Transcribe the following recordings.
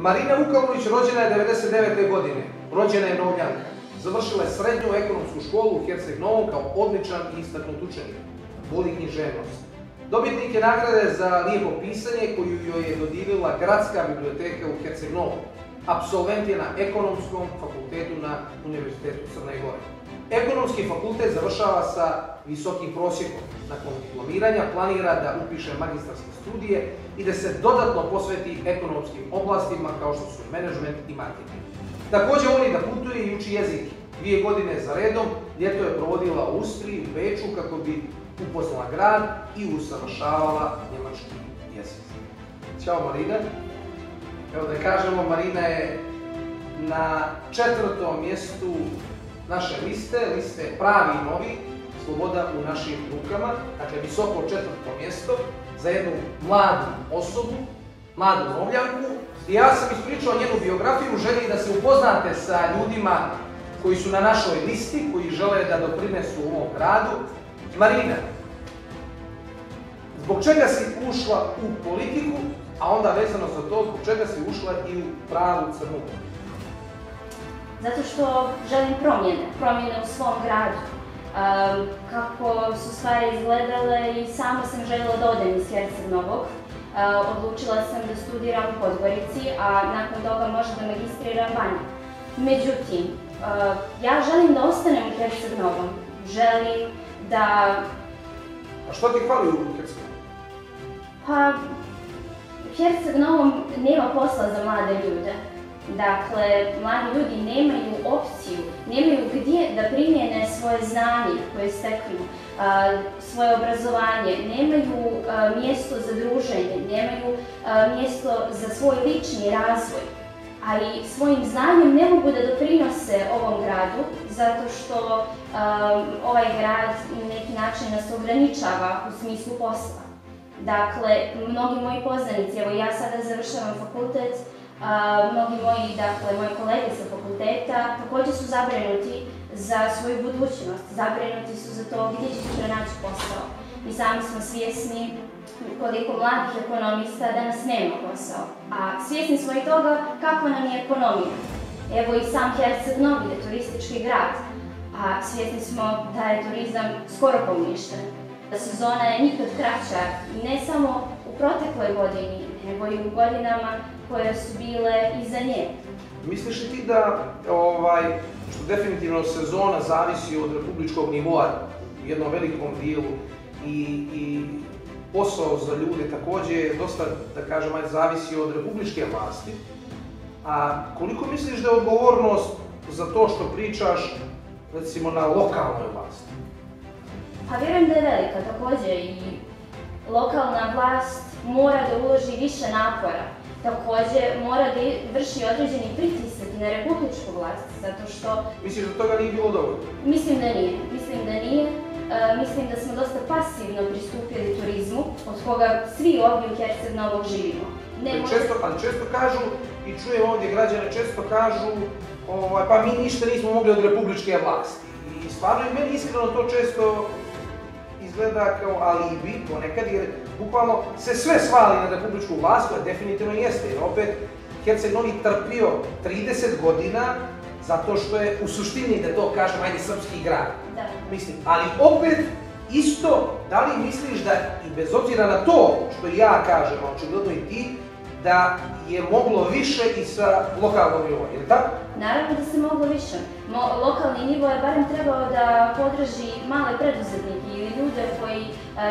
Marina Vukalović rođena je 1999. godine. Rođena je Novljanka. Završila je srednju ekonomsku školu u Herceg Novom kao odličan i istaknut učenik. Voli književnost. Dobitnik je nagrade za lijepo pisanje koju joj je dodijelila Gradska biblioteka u Herceg Novom. Apsolvent je na Ekonomskom fakultetu na Univerzitetu Crne Gore. Ekonomski fakultet završava sa visokim prosjekom. Nakon diplomiranja planira da upiše magistarske studije i da se dodatno posveti ekonomskim oblastima kao što su menadžment i marketing. Također voli da putuje i uči jezik. 2 godine za redom ljeto je provodila u Austriji, u Beču, kako bi upoznala grad i usavršavala njemački jezik. Ćao Marina. Evo da kažemo, Marina je na 4. mjestu naše liste Pravi i novi, sloboda u našim rukama, dakle visoko 4. mjesto za jednu mladu osobu, mladu Novljanku. I ja sam ispričao njenu biografiju u želji da se upoznate sa ljudima koji su na našoj listi, koji žele da doprinesu u ovom gradu. Marina, zbog čega si ušla u politiku, a onda vezano za to, zbog čega si ušla i u pravu Crnu Goru? Zato što želim promjene u svom gradu. Kako su stvari izgledale i sama sam željela da odem iz Herceg Novog. Odlučila sam da studiram u Podgorici, a nakon toga možda da magistriram vani. Međutim, ja želim da ostanem u Herceg Novom. Želim da... A što ti hvali u Herceg Novom? Pa, u Herceg Novom nema posla za mlade ljude. Dakle, mladi ljudi nemaju opciju, nemaju gdje da primjene svoje znanje koje steknu, svoje obrazovanje, nemaju mjesto za druženje, nemaju mjesto za svoj lični razvoj. Ali svojim znanjem ne mogu da doprinose ovom gradu, zato što ovaj grad na neki način nas ograničava u smislu posla. Dakle, mnogi moji poznanici, evo ja sada završavam fakultet, mnogi moji kolege sa fakulteta također su zabrinuti za svoju budućnost, zabrinuti su za to gdje će pronaći posao. Mi sami smo svjesni koliko mladih ekonomista danas nema posao, a svjesni smo i toga kakva nam je ekonomija. Evo i sam Herceg Novi je turistički grad, a svjesni smo da je turizam skoro poništen. Sezona je nikad kraća, ne samo u protekloj godini, nego i u godinama koje su bile iza nje. Misliš li ti da, što definitivno sezona zavisi od republičkog nivoa u jednom velikom dijelu i posao za ljude također dosta, da kažem, zavisi od republičke vlasti, a koliko misliš da je odgovornost za to što pričaš, recimo, na lokalnoj vlasti? Pa vjerujem da je velika također i lokalna vlast mora da uloži više napora. Također mora da vrši određeni pritisak na republičku vlast, zato što... Misliš da toga nije bilo dovoljno? Mislim da nije. Mislim da smo dosta pasivno pristupili turizmu, od koga svi ovdje u Herceg Novog živimo. Ali često kažu, i čujem ovdje građane, često kažu pa mi ništa nismo mogli od republičke vlasti. I stvarno i meni iskreno to često izgleda kao alibi ponekad, jer bukvalno se sve svali na republičku vlast, koja definitivno jeste, jer opet Herceg Novi trpio 30 godina zato što je u suštini, da to kažem, srpski grad. Mislim, ali opet isto, da li misliš da i bez obzira na to što ja kažem, a očigledno i ti, da je moglo više i sa lokalnog nivoa, je li tako? Naravno da se moglo više. Lokalni nivo je barem trebao da podrži male preduzetnike ili ljude koji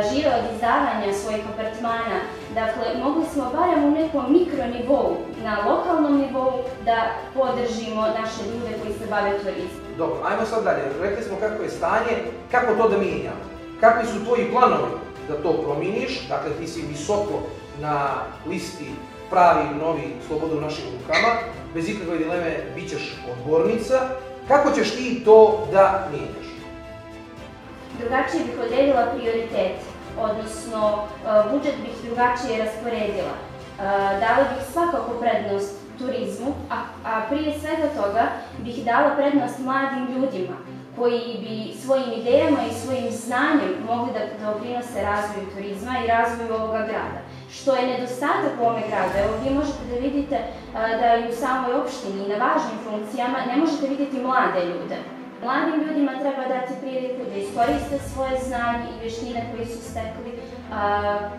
žive od izdavanja svojih apartmana. Dakle, mogli smo barem u nekom mikronivou, na lokalnom nivou, da podržimo naše ljude koji se bave turizmom. Dobro, ajmo sad dalje. Rekli smo kako je stanje, kako to da mijenjamo? Kakvi su tvoji planovi da to promijeniš? Dakle, ti si visoko na listi Pravi i novi, sloboda u našim rukama, bez ikakve dileme bit ćeš odbornica. Kako ćeš ti to da mijenjaš? Drugačije bih odredila prioritete, odnosno budžet bih drugačije rasporedila. Dala bih svakako prednost turizmu, a prije svega toga bih dala prednost mladim ljudima koji bi svojim idejama i svojim znanjem mogli da doprinose razvoju turizma i razvoju ovoga grada. što je nedostatak u ovome gradu. Evo, vi možete da vidite da i u samoj opštini, na važnim funkcijama, ne možete vidjeti mlade ljude. Mladim ljudima treba dati priliku da iskoriste svoje znanje i vještine koje su stekli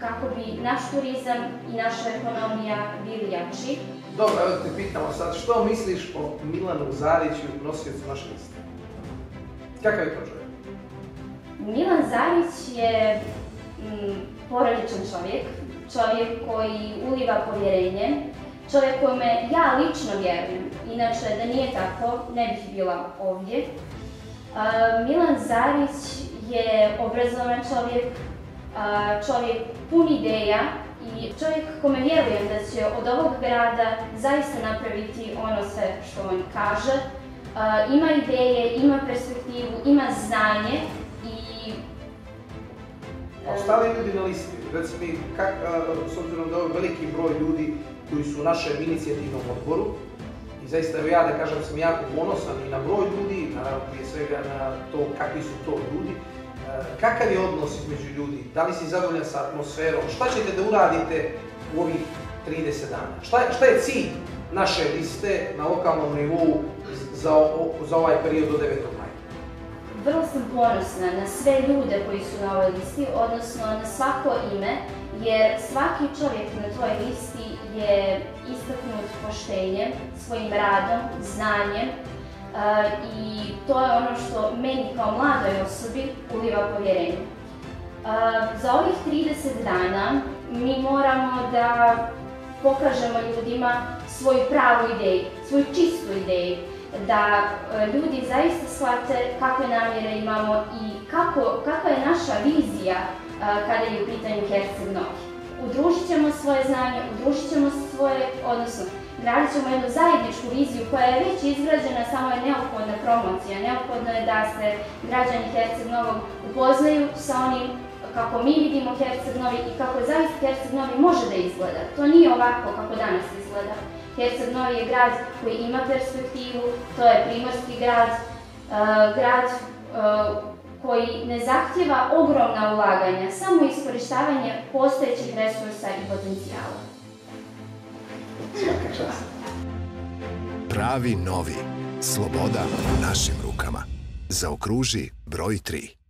kako bi naš turizam i naša ekonomija bili jači. Dobro, evo te pitamo sad, što misliš o Milanu Zariću, nosiocu naše liste? Kakav je to čovjek? Milan Zarić je porodičan čovjek koji uliva povjerenje, čovjek kojome ja lično vjerujem. Inače, da nije tako, ne bih bila ovdje. Milan Zarić je obrazovan čovjek pun ideja i čovjek kome vjerujem da će od ovog grada zaista napraviti ono sve što on kaže. Ima ideje, ima perspektivu, ima znanje i... Ostali ljudi na listi, reci mi, s obzirom da je veliki broj ljudi koji su u našem inicijativnom odboru, i zaista evo ja da kažem sam jako ponosan i na broj ljudi, naravno prije svega na to kakvi su to ljudi, kakav je odnos između ljudi, da li si zadovoljan sa atmosferom, šta ćete da uradite u ovih 30 dana? Šta je cilj naše liste na lokalnom nivou za ovaj period do 9. maja? Vrlo sam ponosna na sve ljude koji su na ovoj listi, odnosno na svako ime, jer svaki čovjek na toj listi je istaknut poštenjem, svojim radom, znanjem i to je ono što meni kao mladoj osobi uliva povjerenje. Za ovih 30 dana mi moramo da pokažemo ljudima svoju pravu ideju, svoju čistu ideju, da ljudi zaista shvate kakve namjere imamo i kakva je naša vizija kada je u pitanju Herceg Novi. Udružit ćemo svoje znanje, udružit ćemo odnosno gradit ćemo jednu zajedničku viziju koja je već izgrađena, samo je neophodna promocija. Neophodno je da se građani Herceg Novog upoznaju sa onim kako mi vidimo Herceg Novi i kako zaista Herceg Novi može da izgleda. To nije ovako kako danas izgleda. Herceg Novi je grad koji ima perspektivu, to je primorski grad, grad koji ne zahtjeva ogromna ulaganja, samo iskorištavanje postojećih resursa i potencijala. Svaka čast. Pravi novi. Sloboda u našim rukama. Zaokruži broj 3.